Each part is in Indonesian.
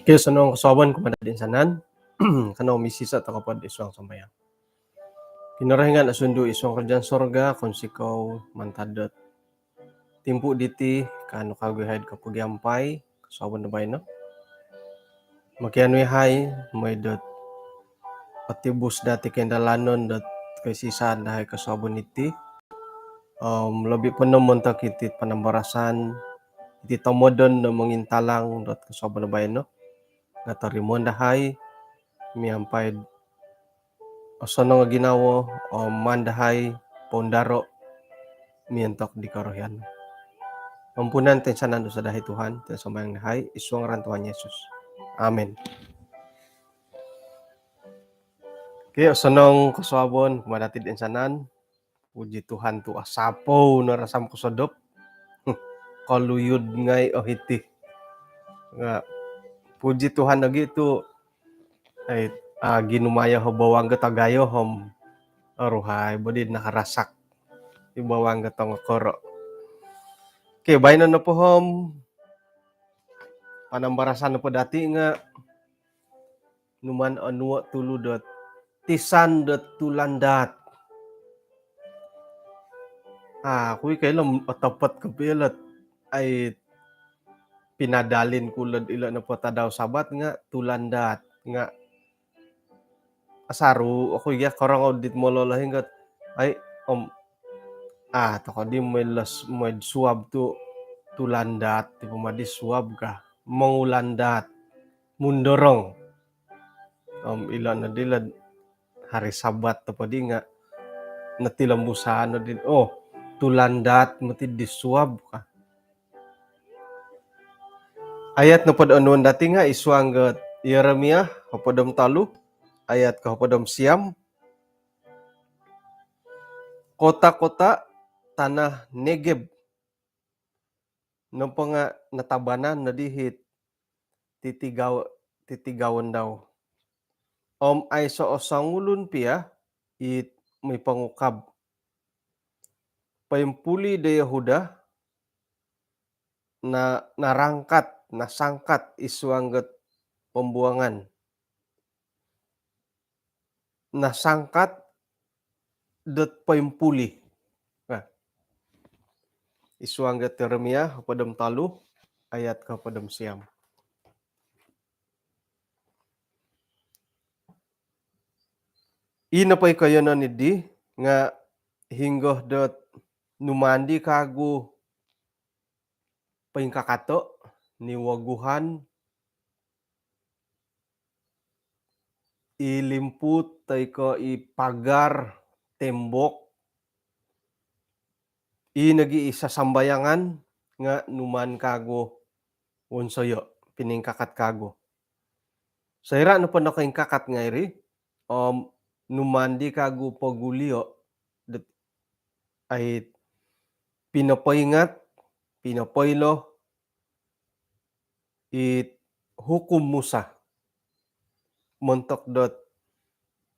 Kaya sanong kasawan ko din sanan, kanaw misisa ta kapag iswang sambayan. Kinarahingan asundo iswang kadyan sorga kung sikaw mantadot. Timpu diti kano kagihad kapag yampay, kasawan na ba no? Makianoy hay, may dot patibus dati kendalanon dot kay sisaan dahay kasawan iti. Labi pa naman ta kitit panambarasan, iti tamodon na mangintalang dot kasawan na ba no? Natarimon dahay, miyampay Osono nga ginawo o mandahay pondaro mientok di karohyan. Mampunan ten sanan sa dahi Tuhan ten sambayang dahay iswang ran Tuhan Yesus. Amen. Kaya sonong kaswabon kumadatid en sanan puji Tuhan tu asapo na rasam kusodop kaluyod ngay o hiti. Nga puji Tuhan lagi tu ay ginumaya ho bawang gatagayo hom aruhay bodid nakarasak ibawang gatong koro. Okay, bayan na po hom panambarasan na po dati nga numan anuwa tuludot tisan dot tulandat. Kuy kailan atapat kapilat ay pinadalin kulad ila na po tadaw sabat nga tulandat nga asaru ako ya karang audit mo lolahin gat ay tako di may suwab tu tulandat di pumadi suwab ka mangulandat mundorong ila na dilad hari sabat to padi nga natilambusan na din tulandat mati disuwab ka ayat na pod anuan dati nga iswang gat Yeremia hapadam talu ayat kahapadam siam kota-kota tanah Negeb no pa nga natabanan na dihit titigawan daw ay sa osangulun pia it may pangukab paimpuli de Yehuda na nasangkat iswanggat pembuangan nasangkat dot paimpuli iswanggat Yeremia padam talu ayat ka padam siam ina pay kayo na nidi nga hinggoh dot numandi kagu paingkakato ni waguhan ilimput tay ko ipagar tembok nagi-isa sambayangan nga numan kago unsoyo piningkakat kago sayra no pa nakaingkakat nga iri numandi kago pagulio ay pinapaingat pinapaylo hukum Musa montok dot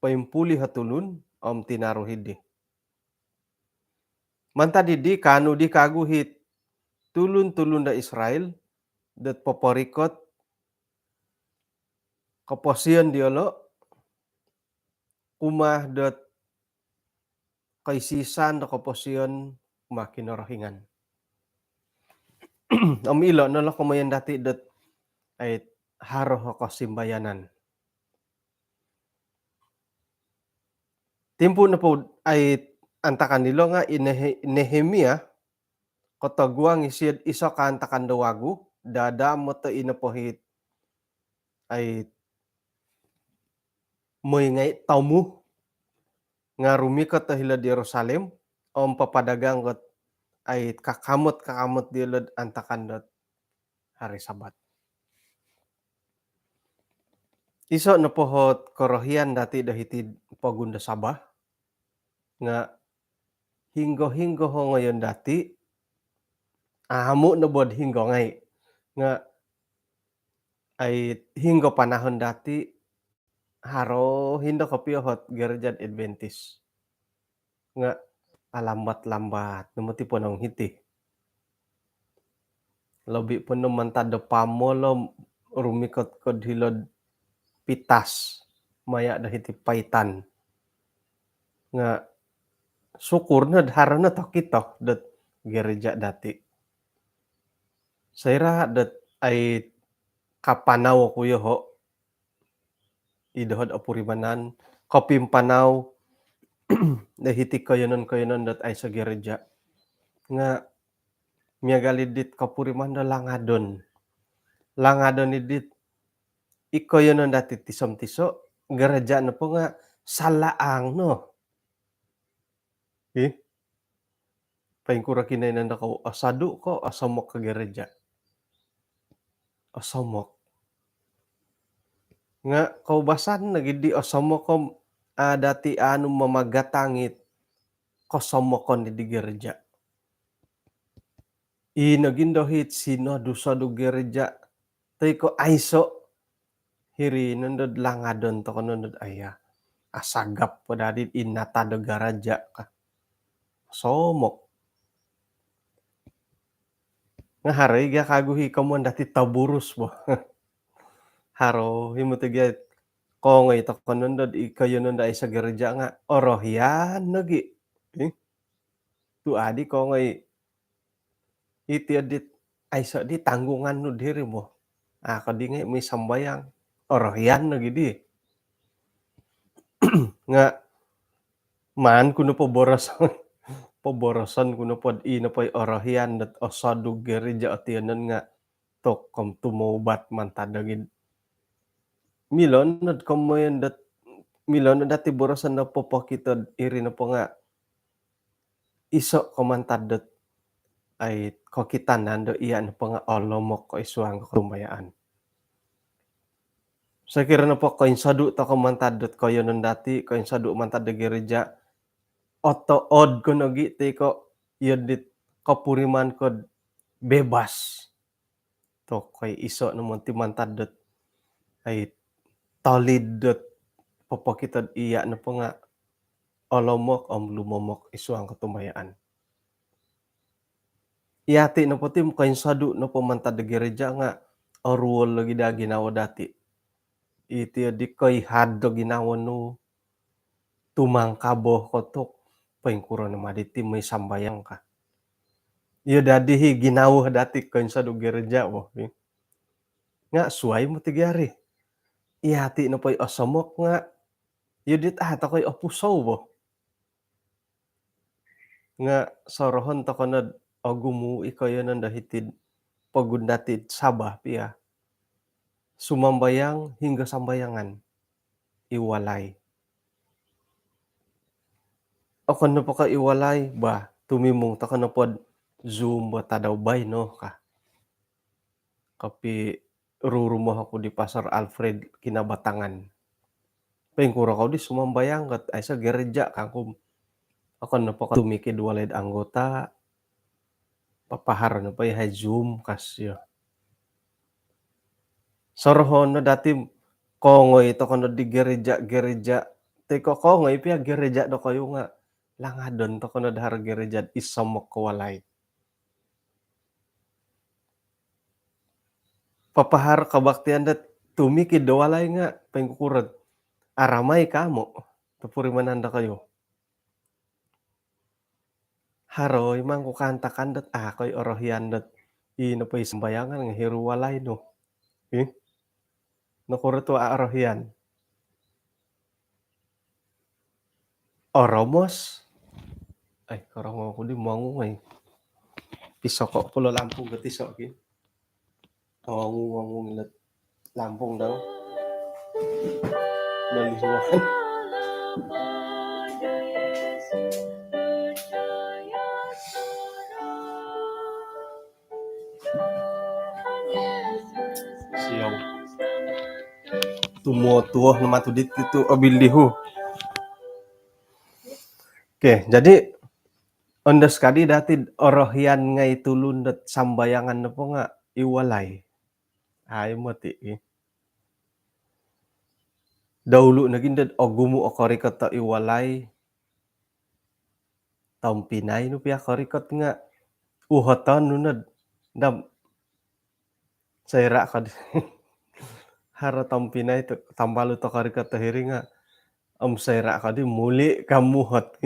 paimpuli hatulun tinaruhidi manta didi kanu di kaguhit tulun da Israel dot paparikot kaposian diolo umah dot kaisisan da kaposian makinarahingan ilo nala kumayan dati dot ay haro kasimbayanan timpo na po ay antakan nilo nga Nehemia kataguang isiyad isa ka antakan dawagu dada mo ta inapohit ay may ngay tamu nga rumikat ta hilad Jerusalem papadagang got ay kakamot dilad antakan dot hari sabat iso na pohot korohian dati dahitid pagunda Sabah nga hinggo ho ngayon dati hamo na bod hinggo ngay nga ay hinggo panahon dati haro hindo kapihot Gerjan Adventist nga alambat-lambat namati po ng hiti labi po naman tada pamolo rumikot kod hilod pitas maya dahiti paitan nga syukurna harana kita det gereja dati. Saira det ay kapanaw kuyo ho idohod apurimanan kapimpanaw dahiti kayonon dat ay sa gereja nga miagalidit kapuriman da langadon. Langadon idit ikayonon dati tisom-tiso gereja na po nga salaang no. Paingkura kinainan ako asadu ko asamok ka gereja. Asamok. Nga kaubasan nagidi asamok ko dati mamagatangit kasomokon di gereja. Nagindahit sinadu-sadu gereja tay ko aiso hiri nandod langadon to nandod aya. Asagap pa dadit inatado garaja ka. Somok. Nga haray ga kaguhi kamo dati taburus mo. Haro himutiga kongay to nandod ikayonon da sa gereja nga orohyan nagi. Tu adi kongay iti adit aiso di tanggungan no diri mo. Kadi nga may sambayang orohyan nagidi. Nga man kuno poborosan kuno pod ino pa'y orohyan dat asadu gereja atianan nga kom tumobat man tadagid. Milon nad kamoyan dat milon dati borosan na popokitod iri na po nga iso komantadot ay kokitanan do iyan po nga olomok ko isuang kumayaan. Sa kira na po koin sadu ta komantadot kayonon dati koin sadu mantad da gereja otood ko nogi ti ko yodit kapuriman kod bebas. To koy iso naman ti mantadot ay tolidot popokitod iya na po nga olomok lumomok isuang katumayaan. Iyati na po ti kain sadu na po mantad da gereja nga orwol lagi da ginawa dati. Iti di koy haddo ginawa no tumangkabo kotok paingkuro na maditi may sambayang ka. Iyo dadihi ginawa dati kain sadu gereja mo. Nga suway mo tigari. Iyati na po'y asamok nga yudit ata ko'y apusaw mo. Nga sorohon ta kanad agumuy kayonon dahitid pagundatid sabah piya. Sumambayang hingga sambayangan iwalay. Akan na pa ka iwalay ba tumimong ta na pod Zoom ba tadaw bay no ka. Kapi rurumoh ako di Pasar Alfred Kinabatangan. Paingkura ko di sumambayang kat ay sa gereja kangkum akan na pa ka tumikid walay anggota papahar na pa hay Zoom kasyo. Sorohon na dati kongoy to kano di gereja teko kongoy piya gereja do kayo nga langadon to kano dahar gereja isamok ko walay. Papahar kabaktian dat tumikid do walay nga paingkukurad aramay kamo tapuri mananda kayo. Haroy mang kukantakan dat koy orohyan dat ino pa'y sambayangan nga hiru walay no. Nakuro to orohyan. Oromos. Ay karong ako di mangungay. Pisoko pulo Lampung gati so kin. Wangung lat Lampung daw. Nalihuan. Siyaw. Tumuo-tuo naman to dito abiliho. Oke, jadi ondas kadi dati orohyan ngay tulun dat sambayangan na po nga iwalay. Ay mo ti. Dahulu naging dad ogumu o korikot ta iwalay. Taong Pinay no piya korikot nga uhoton nunod. Dam sayra ka hara tampinay tambalo to karikat tahiri nga sayra kadi muli kamuhot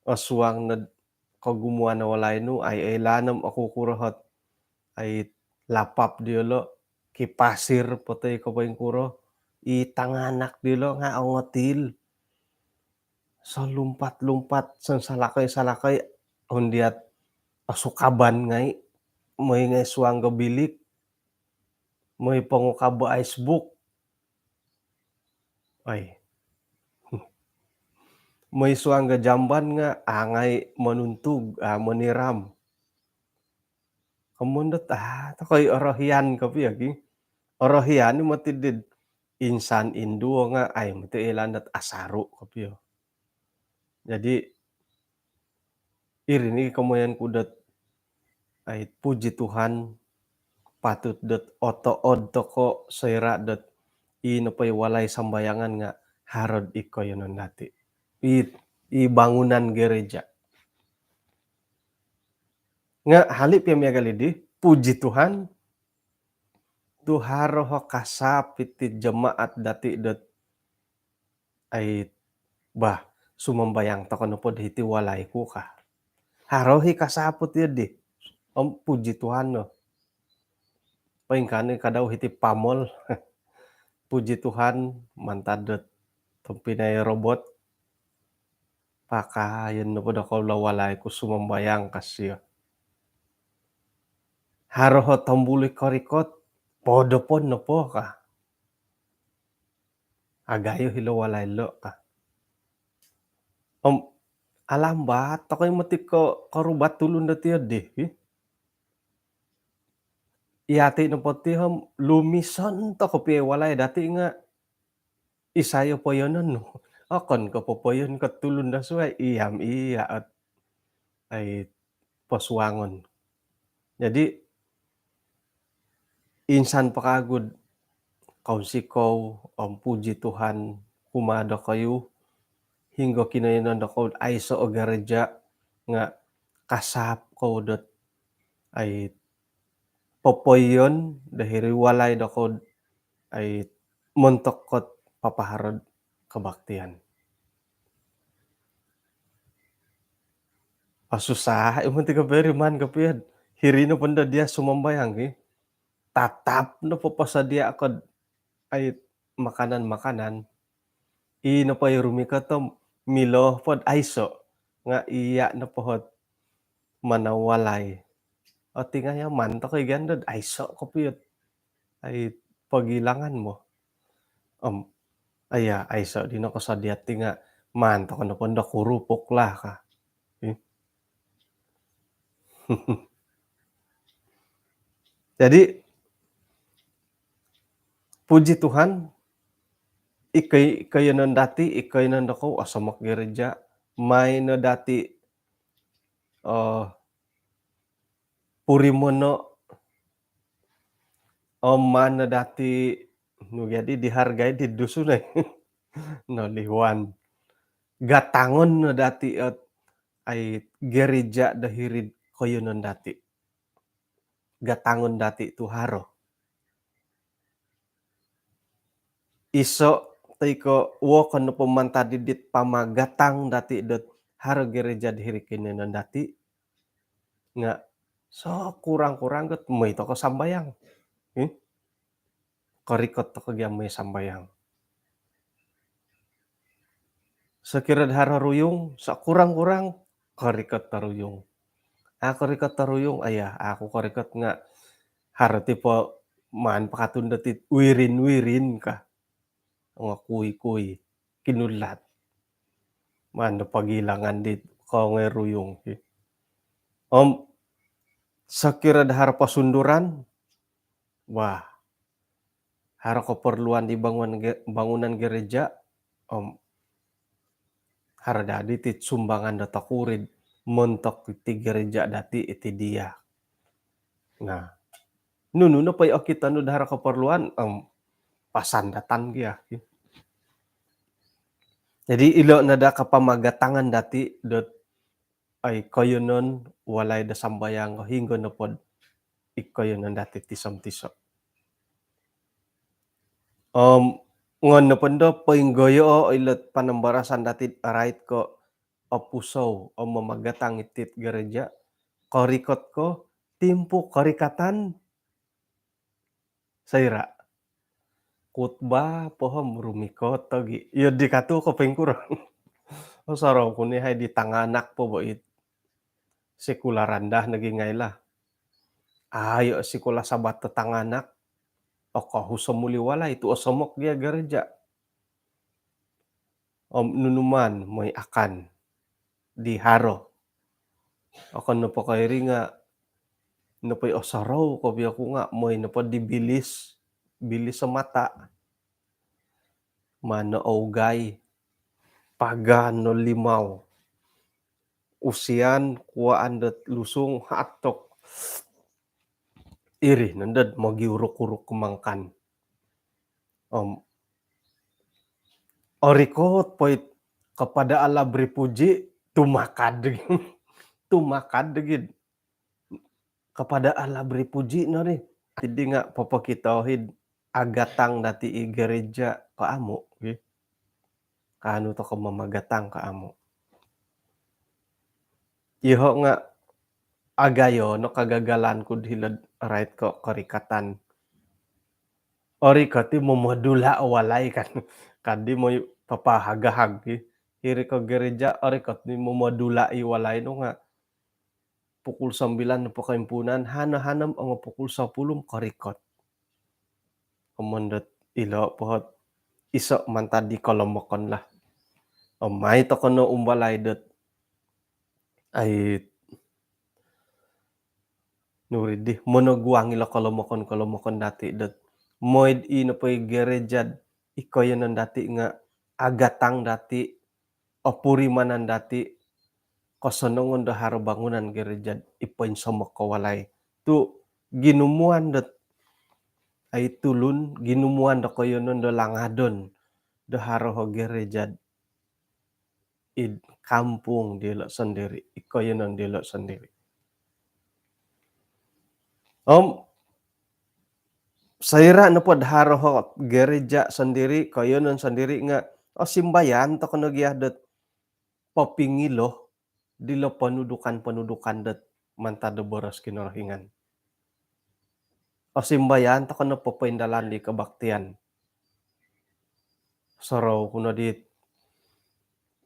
aswang na kagumuan na walay no ay lanam ako kurahot ay lapap diolo kipasir patay kabaing kuro itanganak diolo nga ongotil sa lumpat-lumpat san salakay-salakay hundiat pasukaban ngay may ngay suang bilik may pangukaba icebook ay may suang jamban nga angay manuntug maniram kamundot takoy orohian kapiyagi orohian ni matidid insan induo nga ay mati ilandat asaro kapiyo jadi irini kamoyan kudat ay puji Tuhan patut det otood toko sayra det inapay walay sambayangan nga harod iko yonon dati i bangunan gereja nga halip ya miagalidi puji Tuhan tu haro ho kasapit ti jemaat dati det ay sumambayang to kano pod iti walay ko ka haro hi kasaput yadi puji Tuhan no paingkani kadaw iti pamol puji Tuhan mantadet tumpinay robot pakayen no pod ako walay ko sumambayang kasyo haro ho tambuli korikot podo pod no po ka agayo hilo walay lo ka alam ba takoy matik ko karubat tulon dati yadi iyati no poti lumison to kopi walay dati nga isayo po yun no akon ko po yun katulon da suay iyam iya at ay poswangon jadi insan pakagud kausikaw puji Tuhan humada kayo hingga kinayanan ako ay sa gereja nga kasap ko dot ay popoyon dahil walay dako ay montok kot papaharod kabaktian. Susah imong ti kaberi man kapiyad hirino panda dia sumambayang tatap no papasadia akod ay makanan-makanan napay rumikatom milo pod ayso nga iya na pohot manawalay o tingaya man to kay gandod ayso kapiyot ay pagilangan mo ayso di na kasadia ti nga man to kano panda kurupok lah ka jadi puji Tuhan ikayanan dati ikayanan ako asamak gereja may na dati purimono mana dati no jadi dihargai di dusun no liwan gatangon na dati at ay gereja dahirid kayanan dati gatangon dati tu haro iso taiko wo kano pamantadidit pamagatang dati dot haro gereja dihiri kinanan dati nga so kurang-kurang ket may to ko sambayang karikot to kagyam may sambayang sakirad haro ruyong sa kurang-kurang karikot taruyong karikot taruyong ako karikot nga haro ti po maan pakatunda ti wirin-wirin ka nga kuy-kuy kinulat mano pagilangan dit nga ruyong sakirad haro pasunduran haro keperluan di bangunan gereja haro dadi ti sumbangan da takurid montok ti gereja dati iti dia nah nunu pay kita no haro keperluan pasandatan gia jadi ilo na da kapamagatangan dati dot ay kayonon walay da sambayang hinggo na pod ikayonon dati tisam-tiso Um, ngono pendo painggoyo o ilet panembarasan datit arait ko opusow o mamagatang itit gereja korikot ko timpu korikatan saira khotbah pohon rumikot togi ieu dikatu kopeng kurang oh sarong kuni hay di tanganak po boit sekularandah nagi ngailah ayo sekolah sabat tetanganak okoh husomuli wala itu osomok dia gereja om nunuman moy akan di haro akan napakairi nga napay osaraw kabi ako nga moy napadibilis bilis sa mata manaawgay pagan no limaw usian kuaan dat lusung hatok iri nandad magiurok-urok kumangkan orikot poit kepada Allah beri puji tumakad tumakad gid kepada Allah beri puji no nih jadi nga papakitohid agatang dati i gereja kaamo ge kaano to ka mamagatang kaamo iho nga agayo no kagagalan kud hilad right ko karikatan ori kati momadula walay kan kadi moy papahagahag hiri ka gereja ori kati momadula i walay no nga pukul 9 na pakaimpunan hana-hanam ang pukul 10 karikot kumandat ilo pohot iso mantad di kolomokon lah may to kono umbalay det ay nuridih monoguang ila kolomokon dati det moyd ino pay gerejad ikoy nan dati nga agatang dati opurimanan dati kosonongon da haro bangunan gerejad ipoin somok kawalay tu ginumuan det ay tulun ginumuan da koyonon da langadon da haro ho gerejad id kampung dilo sendiri ikoyonon dilo sendiri saira na pod haro ho gereja sendiri koyonon sendiri nga simbayan to kono giadet popingilo dilo pendudukan det mantado boros kinorohingan simbayan to kono popindalan di kebaktian soro kuno dit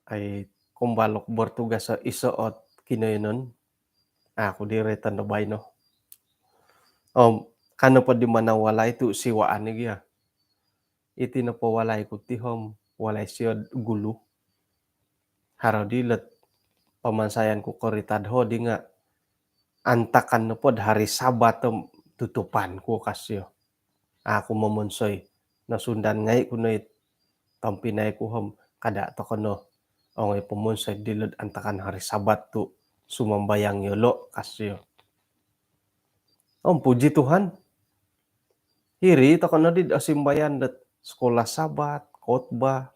ay kumbalok bertugas sa isoot kinoyonon aku dire tanda bayno kano pa di manawalay tu siwaan ni giya iti napawalay ko tihom walay siya gulu haraw dilet pamansayan ko koritadho di nga antakan na pod hari Sabat tutupan ko kasyo ako mamonsoy nasundan ngay kunoy tampinay ko hom kada to kono ongay pamonsoy diled antakan hari Sabat tu sumambayang yolo kasyo puji Tuhan hiri to kono di simbayan dat sekolah Sabat khotbah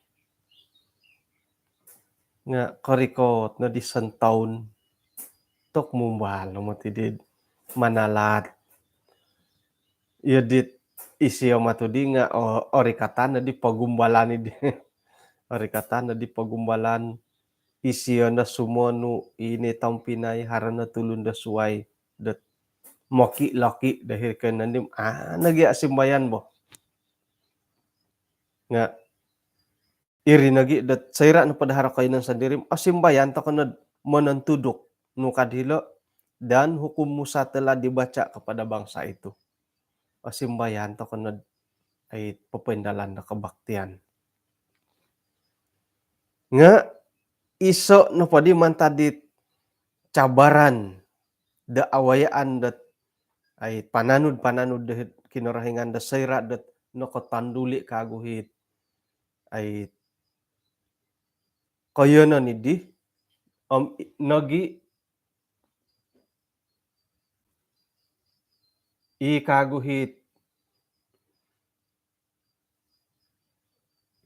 nga karikot na di santaon tok mumbal no matidid manalat yedit isiyo matudi nga orikatan na di pagumbalan di orikatan na di pagumbalan isiyo na sumonu ini tampinay harana tulun da suway dat moki loki dahil kay nandim nagi simbayan bo nga iri nagi dat saira na padahara kayo ng sandirim simbayan to kanod manantudok no kadhilo dan hukum Musa telah dibaca kepada bangsa itu simbayan to kanod ay papendalan na kabaktian nga iso no padi mantadit cabaran da awayaan dat ay pananud dahil kinorahingan da saira dat no katanduli kaguhit ay koyonon idi nagi ikaguhit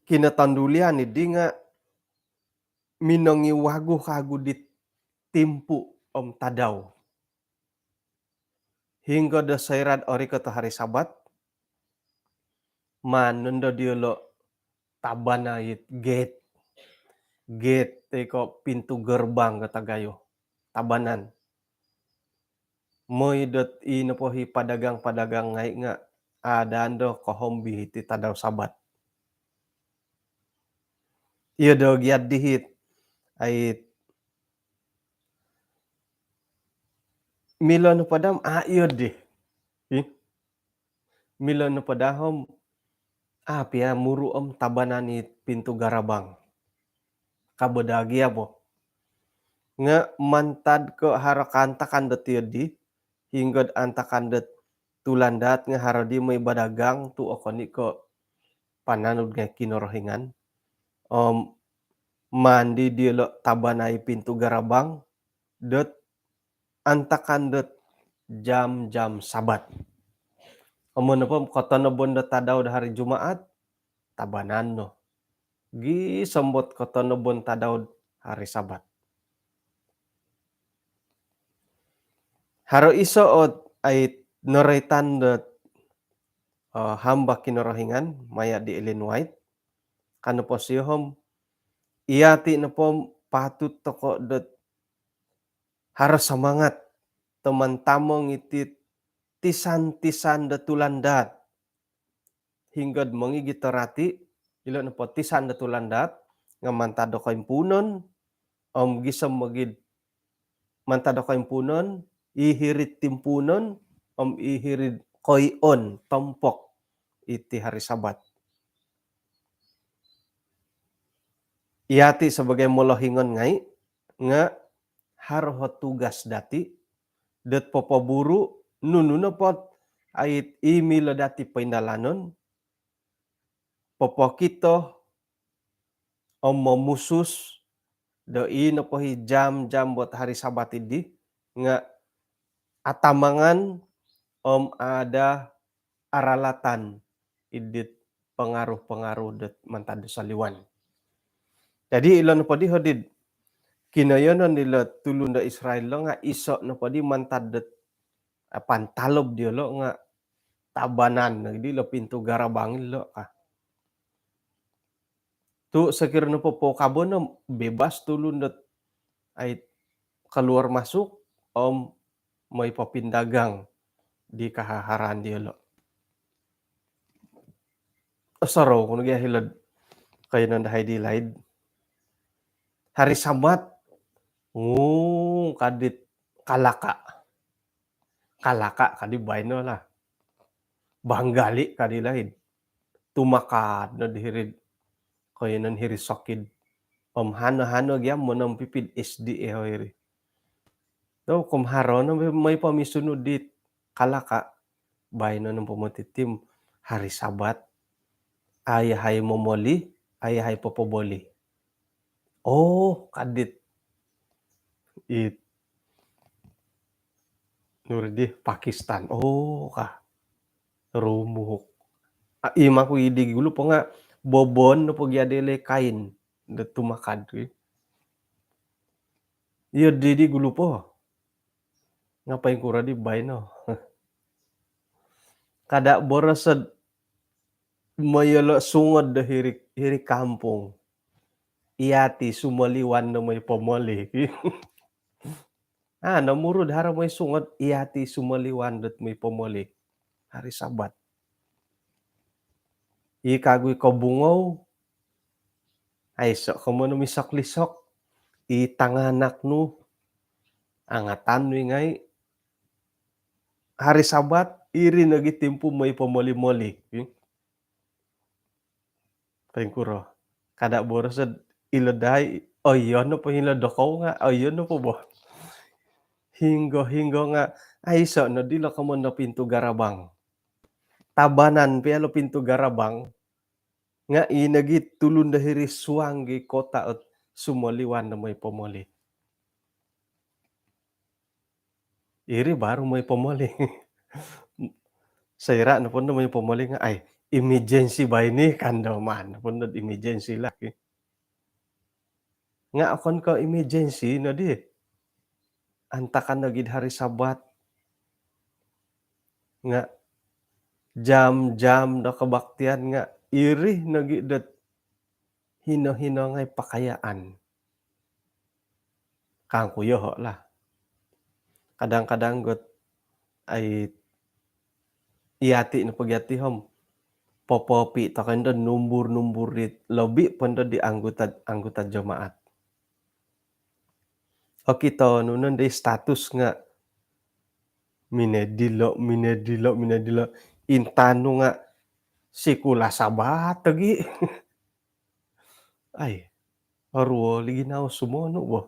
kinatandulian idi nga minangiwago kagudit timpu tadaw hingga da sairad ori kato hari Sabat manendo diolo tabanait gate teko pintu gerbang kata gayo tabanan. Moidot inopohi padagang-padagang ngai nga adando kohombi ti tadaw sabat. Iyo do giat dihit ait milon no padam iyo di. Milon no padahom pia muru om tabanani pintu garabang. Kabodagi po. Nga mantad ko harakantakan detiyo hinggod antakandet tulandat nga harodi may badagang tu okoni ko pananud nga kinorohingan. Mandi dielo tabanai pintu garabang dot antakandet jam-jam sabat. Amun po kotono bondo tadaw da hari Jumaat tabanan no. Gi sembot kotono bon tadaw hari Sabat. Haro iso ay noretan dot hamba kinorohingan maya di Ellen White. Kano po siyom iyati na po patut toko dot harus semangat teman tamong iti tisan-tisan da tulandat hinggod mangigi terati ilo na po tisan da tulandat nga mantado ko impunon gisam magid mantado ko impunon ihirit timpunon ihirit koyon tompok iti hari Sabat. Iyati sebagai molohingon ngai nga haroho tugas dati det popoburu nununo pot ait imilo dati paindalanon popokito memusus do ino pohi jam-jam buat hari Sabat idi nga atamangan ada aralatan idit pengaruh-pengaruh det mantado saliwan. Jadi ilon po di hodid kinayonon nila tulunda Israel lo nga iso no po di mantadet pantalob dia lo nga tabanan di lo pintu garabangin lo ka. Tu sekiranya po kabon no bebas tulundat ay keluar masuk may papindagang di kahaharan dia lo. Saro kung nagyahilad kayo nandahay di laid. Hari Sabat, kadit kalaka. Kalaka kadi bayno lah. Banggali kadi laid. Tumakad na dihirid kayo nan hirisokid. Hano-hano gyam mo nang pipid SD hoiri. So kumharo na may pamisunod dit kalaka. Bayno ng pumutitim hari Sabat. Ayahay momoli, ayahay popoboli. Kadit nurdi Pakistan. Rumuhok. Ima ko idi gulo po nga bobon no po gyadele kain da tumakad. Iyo didi gulo po. Ngapain kura di bayno. Kada borosad mayalo sungod da hiri kampung. Iyati sumaliwan na may pomoli. Namurud hara may sungod iyati sumaliwan dat may pomoli. Hari Sabat. Ikagoy ko bungaw. Ay so kamo no misok-lisok. Itanganak no. Angatan no ngay. Hari Sabat iri nagitimpo may pomoli-moli. Pengkuro. Kada borosad iloday, yun no po hilodokaw nga, yun no po bo. Hinggo nga, so no dilo ka mo no pintu garabang. Tabanan pialo pintu garabang, nga inagit tulun dahiri suanggi kota at sumoliwan na may pomoli. Iri baru may pomoli. Sayra na po na may pomoli nga, emergency ba ini kandaman, po na emergency laki. Nga akon ko emergency no di. Antakan na gid hari Sabat. Nga jam-jam da kabaktian nga irih nagi det hino-hino ngay pakayaan, kangku yoho lah. Kadang-kadang got ay iati na pagyatihom, popopi ta kanda numbur-numbur di lobi panda di anggota anggota jemaat. O kita nunan day status nga minedilo, intanu nga sikula sabat tagi. Ay, aruo liginaw sumono boh.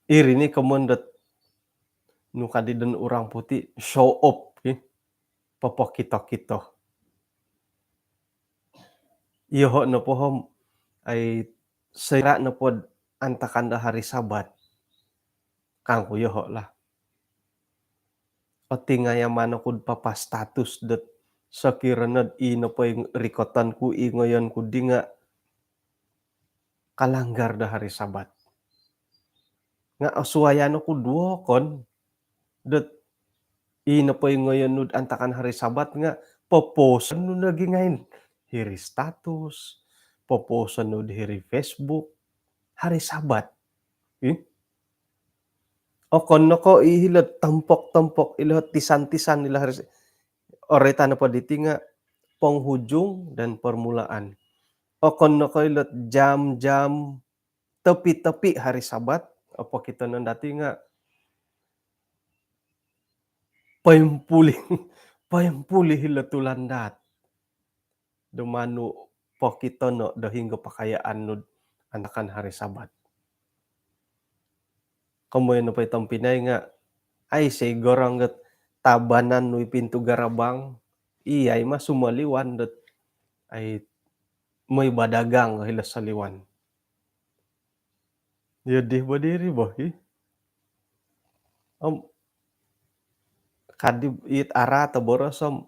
Iri ni kamondet nu kadiden urang putih show off popo kita-kita. Iyoho na pohom ay sira na pod antakan da hari Sabat, kangku yoho lah. O tingayamano kud papastatus det sakirened ino poy rikotan ku ingoyan ku di nga kalanggar da hari Sabat. Nga suayano ku duokon det ino poy ngoyan nud antakan hari Sabat nga poposan nu lagi ngain hiri status, poposan nu di hiri Facebook, hari Sabat. O kono ko ihilet tampok-tampok ilot tisan-tisan nila hari oreta na po diti nga penghujung dan permulaan. O kono ko ilot jam-jam tepi-tepi hari Sabat, opo kita nandati nga paimpuli paimpuli hilet tulandat. Dumanu po kita no dahingga pakayaan nud antakan hari Sabat. Kamoy no pay tampinay nga ay siguro hanggat tabanan nuy pintu garabang iyay mah sumaliwan det ay may badagang hilas saliwan. Yadih badiri boh kadib it ara ta borosom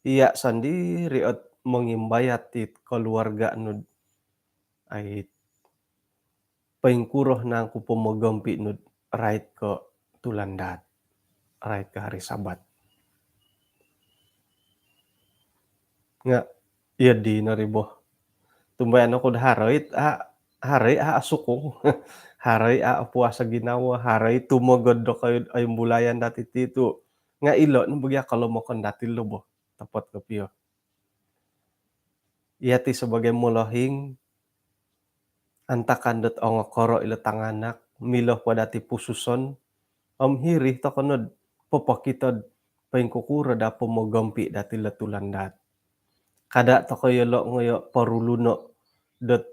iya sandiri at mangimbayat it keluarga nud ay paingkuroh na ku pamagampi nud right ko tulandat, right ka hari Sabat. Nga iya di na ri boh. Tumbayan ako da haray asukong, haray puasa ginawa, haray tumagod da kayo ay bulayan dati tito. Nga ilo no bagya kalomokan dati lo boh, tapat kapiyo. Iya ti sebagai mulohing antakan det ongo koro ilo tanganak, miloh pa dati pususon, hirih ta kanod papakitad paingkukura da pamagampi dati latulandat. Kada ta kayo lo ngoyo paruluno det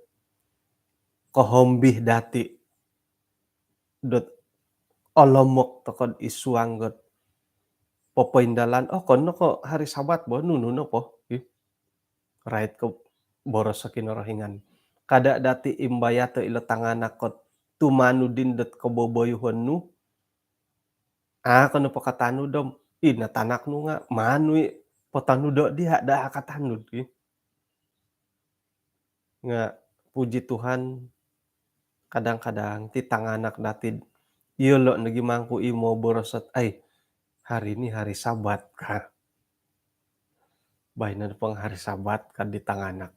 kahombih dati det olomok tokod isuanggot papaindalan kono ko hari Sabat boh nununo po right ko boros sa kinarahingan. Kada dati imbaya to ilo tanganak kot tumanu din det kaboboyhon nu kono pakatanu dom natanak nu nga manui patanu do dia da katanud nga puji Tuhan kadang-kadang ti tanganak dati iyo lo nagimangku imo borosot ay hari ini hari Sabat ka. Bahay na pang hari Sabat kad di tanganak.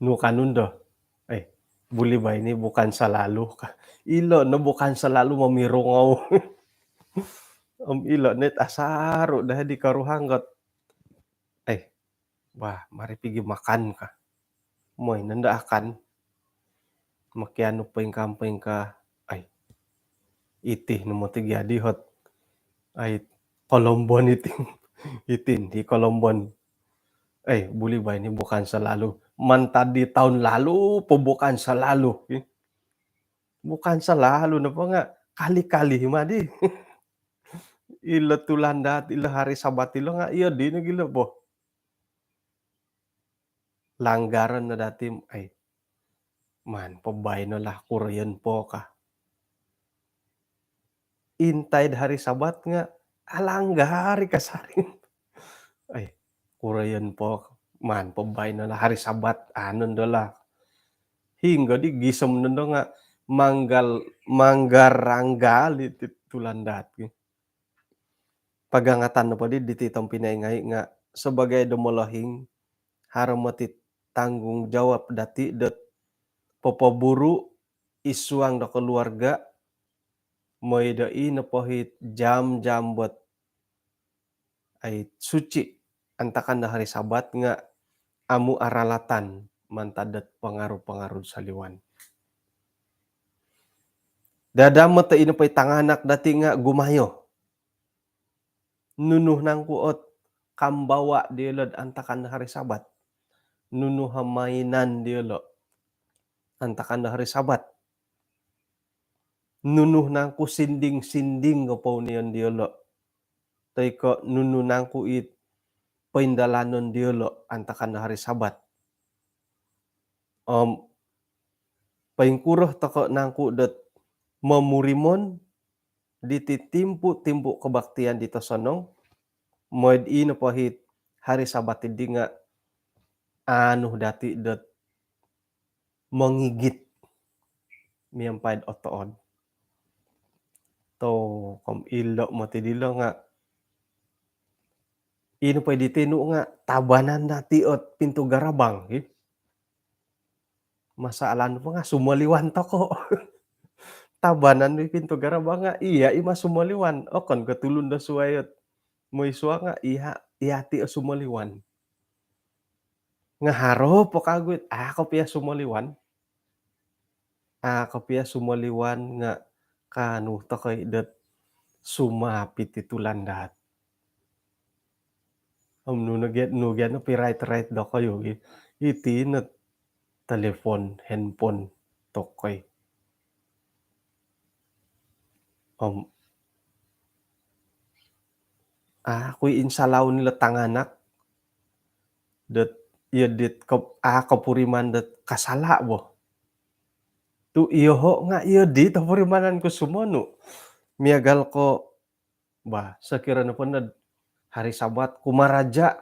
Nu kanundo ay buli ba ini bukan selalu ka. Ilo no bukan selalu mamirungaw. Ilo net asaro dah di karuhanggot. Ay, wah mari pigi makan ka. Moy nanda akan makiano paing ka ay itih no mo tigyadi hot ay Kolombon itin di Kolombon. Buli ba ini bukan selalu. Tadi tahun lalu bukan selalu. Bukan selalu na nga kali-kali madi. Ilo tulandat ilo hari Sabat ilo nga iyo di na gilo boh. Langgaran na dati ay man pabay na lah kurayan po ka. Intay hari Sabat nga alanggari kasarin. Ay kurayan po man pabay na lah hari Sabat anon dola. Hingga di gisem nendo nga manggaranggal itu tulandat pagangatan na padi diti tong pinaingay nga sebagai dumolahing harang mati tanggung jawab dati det popoburu isuang da keluarga moy dai napohit jam-jam buat ay suci antakan da hari Sabat nga amu aralatan mantadet pengaruh-pengaruh saliwan. Dadamot ta inapay tanganak dati nga gumayo. Nunuh nang kuot kambawa dielod antakan da hari Sabat. Nunuh mainan dielo antakan da hari Sabat. Nunuh nangku sinding-sinding kapaw niyan dielo. Tay ko nunuh nangku it paindalanon dielo antakan da hari Sabat. Paingkuroh toko nangku det memurimon dititimpu-timpu kebaktian di tosonong moed ino pahit hari Sabat idi nga anu dati det mengigit miampaid otoon. To kom ilo mo ti dilo nga ino pay ditinu nga tabanan dati ot pintu garabang masaalan pa nga sumaliwan toko. Tabanan ni pintu garabang nga iya ima sumaliwan okon katulon da suayot moy sua nga ihati o sumaliwan. Nga haro po kagwit ako piya sumaliwan. Ako piya sumaliwan nga kanu tokoy det sumapit ti tulandat. Nu nagyan no pirait-rait da kayo iti net telepon, handphone tokoy. Ako'y insalaw nila tanganak det iya dit kapuriman det kasala boh. Tu iyoho nga iyo di tapurimanan ko sumano. Miagal ko sekira na ponad hari Sabat kumaraja.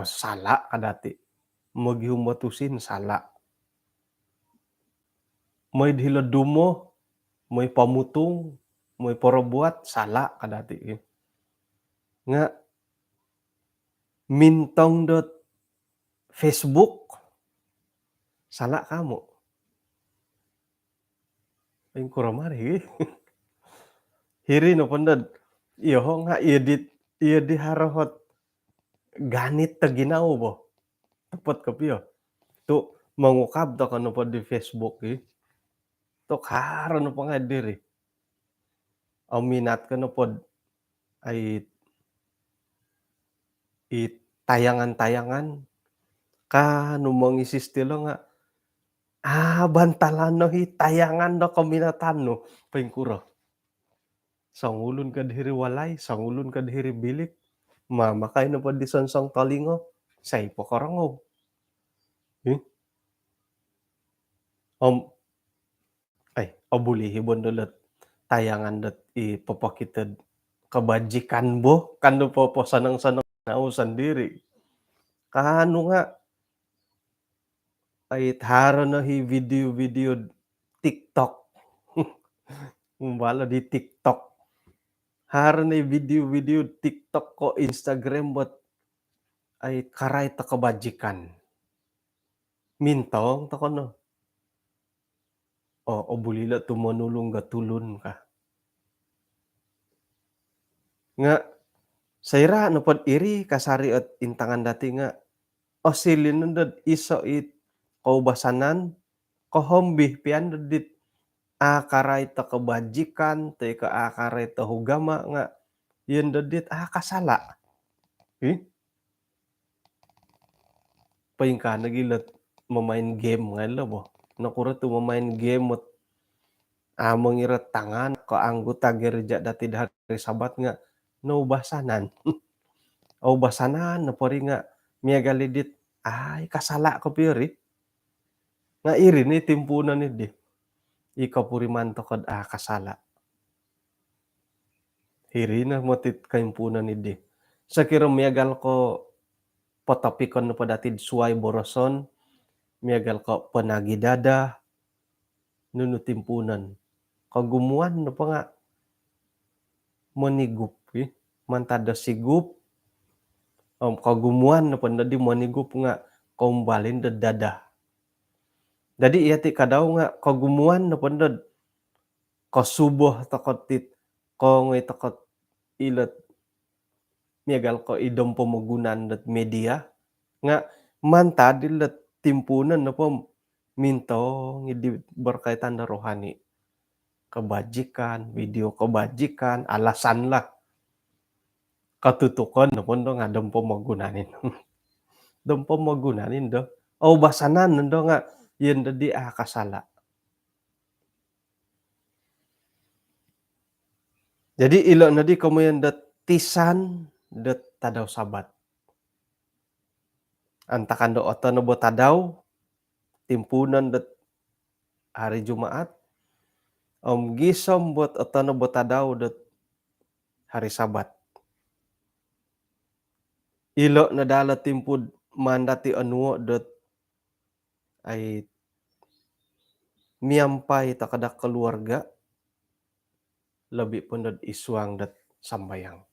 Sala kadati. Magyum batusin sala. Moy dihiladumo, moy pamutung, moy porobuat sala kadati. Nga mintong dot Facebook sala kamo. Aing kuramari hiri no ponad iyoho nga iya di harohot ganit ta ginaw boh. Tepet kapiyo. Tu mangukab ta kano pod di Facebook tok haro no pa nga diri. Ang minat ko no pod ay tayangan-tayangan kanu mangisis estilo nga bantalan no tayangan no kaminatan no paingkuro. Sangulon kad hiri walay, sangulon kad hiri bilik. Mamakay no pod di sonsong talingo, say pakarangaw. Abulihibon dolet tayangan det ipapakited kebajikan boh kanu po sanang-sanang nau sandiri. Kanu nga ay haro no video-video TikTok. Umbala di TikTok. Haro na video-video TikTok ko Instagram bot ay karay ta kebajikan. Mintong ta kono. Bulila tumanulong gatulon ka. Nga sayra no pod iri kasari at intangan dati nga silin dad iso it kaubasanan kohombi pian dit akaray ta kebajikan te ka akaray ta hugama nga yen dadit kasala. Paingka nagilat mamain game nga boh. Nakura tu mamain game mot mangirat tangan ko anggota gereja dati da hari Sabat nga naubasanan. Aubasanan na pari nga miagalidit kasala ko piri. Nga iri ni timpunan ni di. Ikapuriman to kad kasala. Hiri na motit kaimpunan ni di. Sakira miagal ko potopikon na padatid suay boroson. Miagal ko panagidada. Nuno timpunan. Kagumuan na pa nga monigup mantada sigup kagumuan na panda di monigup nga kaumbalin da dadah. Jadi iya ti kadaw nga kagumuan na panda kasuboh takotit kongay takot ilat miagal ko idom pamagunan dat media nga manta dilat timpunan na po minto ngidi berkaitan da rohani kebajikan, video kebajikan, alasan lah katutukan na po nga dom pamagunanin. Dom pamagunanin do. O basanan do nga yun da di kasala. Jadi ilo na di kamuyan dat tisan dat tadaw sabat. Antakan do oto na bo tadaw timpunan dat hari Jumaat gisom bot oto na bo tadaw dat hari Sabat. Ilo na dala timpud mandati anuo dat ay miampay takadak keluarga lebih pun dat isuang dat sambayang.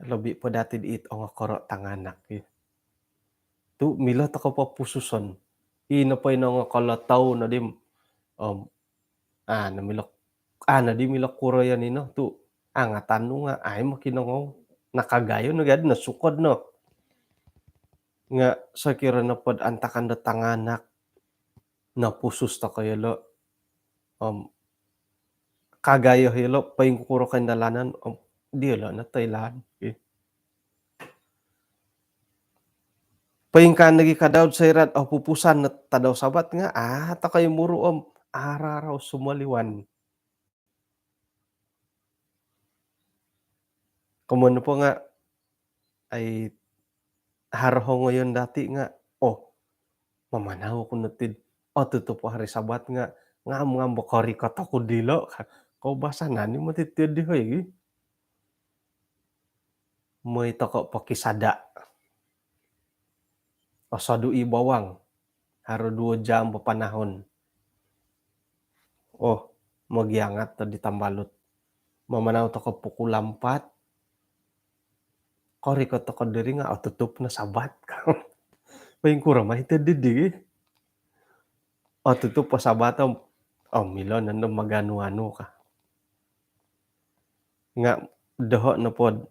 Lebih po dati diit o nga koro tanganak. Tu mila taka papususon. Ina pa ina nga kalataw na dim na milak na di milak kurayan nino tu angatan no nga ay makinangaw nakagayo no gad nasukod no. Nga sakira na pod antakan da tanganak na pusus ta kayo lo kagayo hilo paing kuro kan dalanan di lo na Thailand. Paing ka nagi kadawd sa irat pupusan na tadaw sabat nga ta kayo muro araraw sumaliwan. Kumano po nga ay haraho ngayon dati nga mamanaw ko natid tuto po hari Sabat nga ngam bokori ka ko dilo kaubasanan ni matitid di hoy may toko pakisada sadu i bawang haro 2 jam papanahon magiangat ta di Tambalot mamanaw toko pukul 4 kori ka toko diri nga tutup na Sabat paing kurang mahitid di tutup pa Sabatom milo nandun magano-ano ka nga daho na pod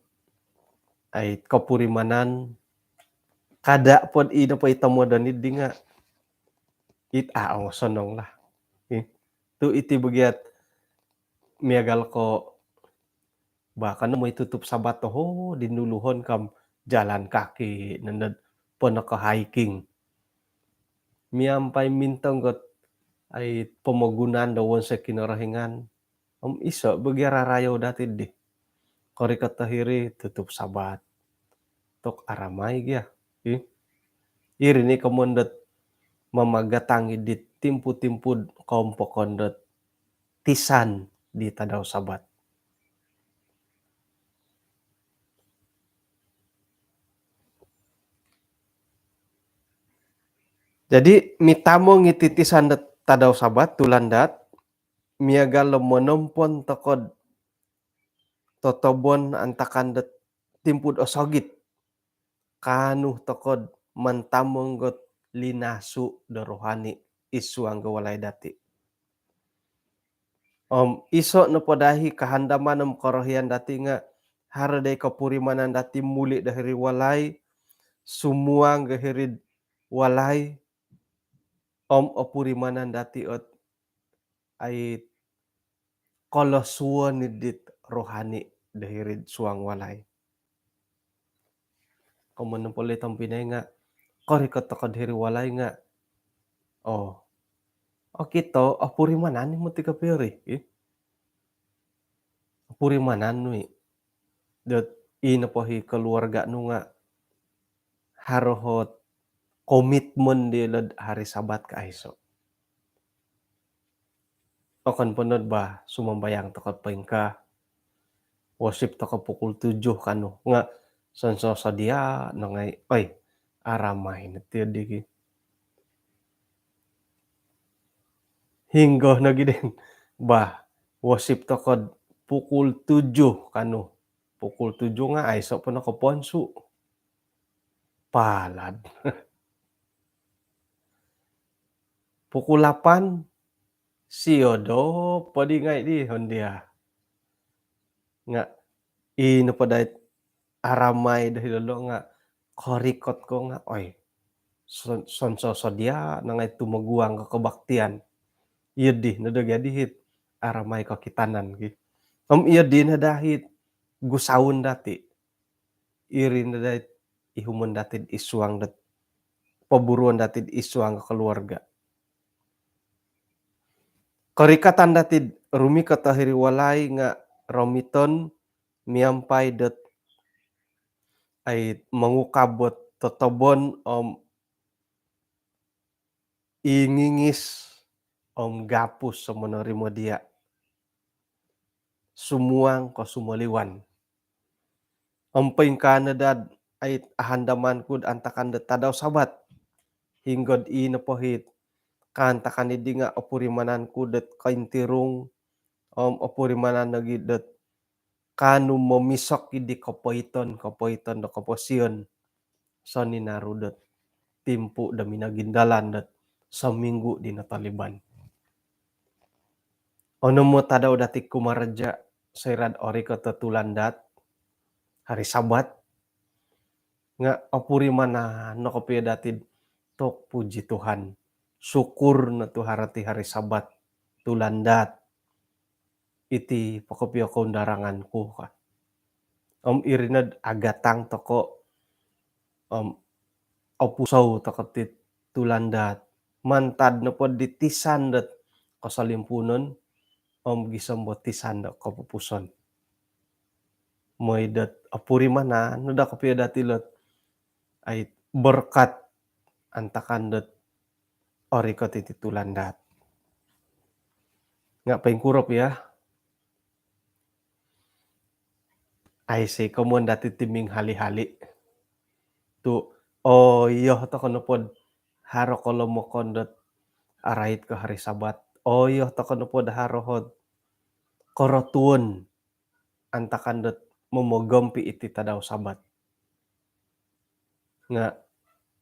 ay kapurimanan kada pod ina pa itamo danid di nga sonong lah tu iti bagiat miagal ko baka na may tutup Sabat dinuluhon kam jalan kaki nandun po naka-hiking miampay mintang got ay pamagunan dawon sa kinarahingan iso bagyararayaw dati di kori katahiri tutup Sabat tok aramay gya iri ni kamundat mamagatangi di timpu-timpud kompokondot tisan di tadaw Sabat. Jadi mitamo ngititisan dat tadaw Sabat tulandat miagal monompon tokod totobon antakan dat timpud osogit kanuh tokod mantamong got linasu da rohani isu angga walay dati. Iso na podahi kahandaman korohian dati nga haraday kapurimanan dati muli dahiri walay sumuang gahirid walay opurimanan dati ay kolosuan nidit rohani dahirid suang walay. Kumano pala itong pinay nga kori katokod hiri walay nga kito purimanan mo ti kapiri purimanan no dat ina po hi keluarga no nga harohot komitmen di lad hari Sabat ka iso kan punod ba sumambayang takot paingka worship taka pukul 7 kano nga sanso sadia nangay aramay na tiyadi hinggo na gidin ba Wasip tokod pukul 7 kanu. Pukul 7 nga ay so po nakaponsu. Palad. Pukul 8 siodo podi ngay di hondia. Nga ino pa dahit aramay dahil lolo nga korikot ko nga oy sonso dia na ngay tumaguang ka kabaktian. Iya di nadagya dihit aramay ka kitanan gi. Iya di na dahit gusawon dati. Iri na dahit ihuman datid iswang dat paburuan datid iswang ka keluarga. Karikatan datid rumi katahiri walay nga romiton miampay dat ay mangukabot totobon ingingis gapus sa monorimo dia. Sumuang ko sumaliwan. Paing kanadad ay ahandaman kud antakan dat tadaw sabat. Hinggod ina pohit kantakan idi nga opurimanan kudet kaintirong opurimanan nagidet kanu memisok idi kapoiton da kaposiyon so ni narudot timpu da minagindalan dat saminggu di nataliban. Ono mo tadaw dati kumaradja sairad ori katatulan dat hari sabat nga opurimanan no kopya datid tok puji Tuhan. Syukur na tuharati hari sabat tulandat iti pakopyo kaundarangan ko ka. Irinad agatang toko opusaw takotit tulandat mantad na po ditisan dat kasalimpunon gisambot tisan da kapupuson. Moy dat apuri mana no da kopyo datilot ay berkat antakan dat ori ko titi tulandat. Nga paingkurop ya. Ay say komon dati timing hali-hali. Tu iyo to kono pod haro kolomokon dat arait ko hari sabat. Iyo to kono pod harohod korotuon antakan dat momogompi iti tadaw sabat. Nga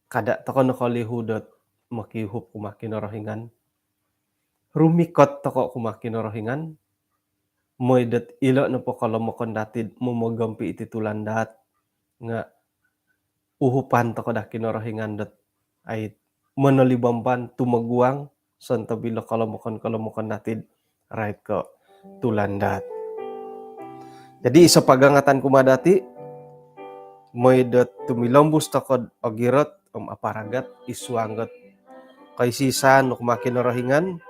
kada to kono kolihudot makihup kumakinorohingan. Rumikot toko kumakinorohingan. Moy dat ilo na po kolomokon datid momogompi iti tulandat nga uhupan toko da kinorohingan dat ay manalibamban tumaguang son tabilo kolomokon datid right ko tulandat. Jadi isa pagangatan kumadati moy dat tumilombus toko ogirot aparagat iswanggot kay sisan no kumakinorohingan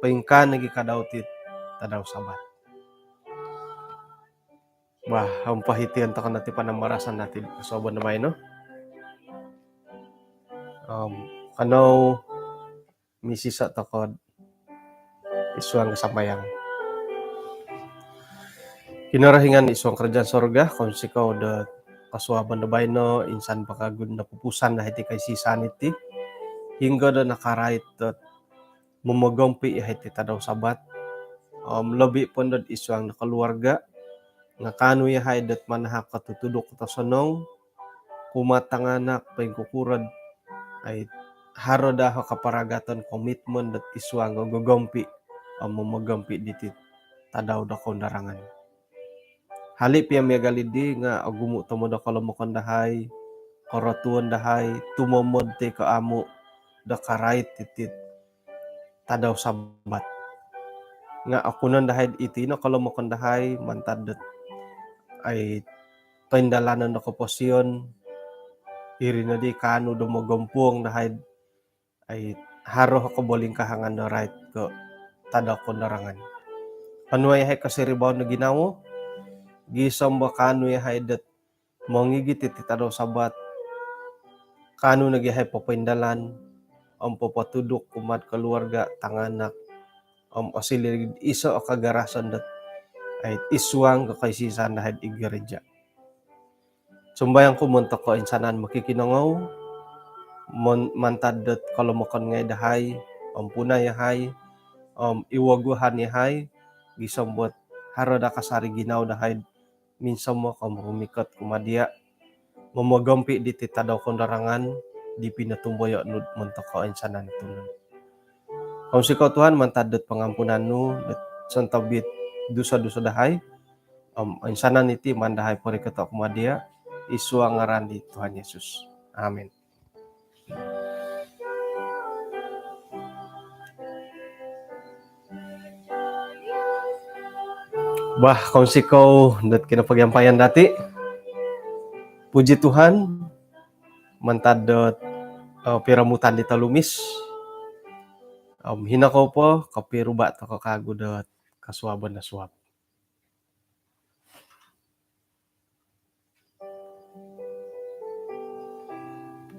paingkan nagi kadawtit tadaw sabat. Wah, pahitian to kanati panambarasan natin kasoban namay no. Kanaw misisa tokod iswang kasamayang. Kinarahingan iswang kerjaan sorga kung sikaw da kasuaban da bayno insan pakagud na pupusan na hiti kay sisan iti hingga da nakarait dat momogompi hiti tadaw sabat. Labi pon dat iswang na keluarga nga kanu yahay dat manahak katutudok tasonong kumatanganak paingkukurad ay haro da kaparagatan komitmen dat iswang gogompi momogompi diti tadaw da kaundarangan. Halip ya megalidi nga agumu tomo da kalomokon dahay korotuon dahay tumomod te kaamu da karait titit tadaw sabat. Nga akunan dahay iti no kalomokon dahay mantad dat ay paindalanan na kaposyon iri na di kanu dumogompong dahay ay haro kaboling kahangan na right ko tadaw kondarangan. Ano ay kasiribaw na ginawo gisam ba kanu yahay dat mongigit iti tadaw sabat kanu nagyahay papaindalan papatudok kumad keluarga tanganak asilig iso o kagarasan dat ay iswang kakaisisan dahil iggereja. Sumbayang kumunta ko insanan makikinangaw mantad dat kalomokon ngay dahay puna yahay iwaguhan yahay gisambot harada kasari ginaw dahay minsan mo rumikot kumadia momogampi di titadaw kondarangan di pinatumboyo muntok ko insanan tulun. Kung sikaw Tuhan mantadot pangampunan nu santabit dusa-dusa dahay insanan iti mandahay pariketo kumadia iswa ngaran di Tuhan Yesus. Amin. Bah, kung sikaw dat kinapagyampayan dati, puji Tuhan, mantadot piramutan di talumis. Hinakaw po, kapiruba to kakagudot kasuaban na suap.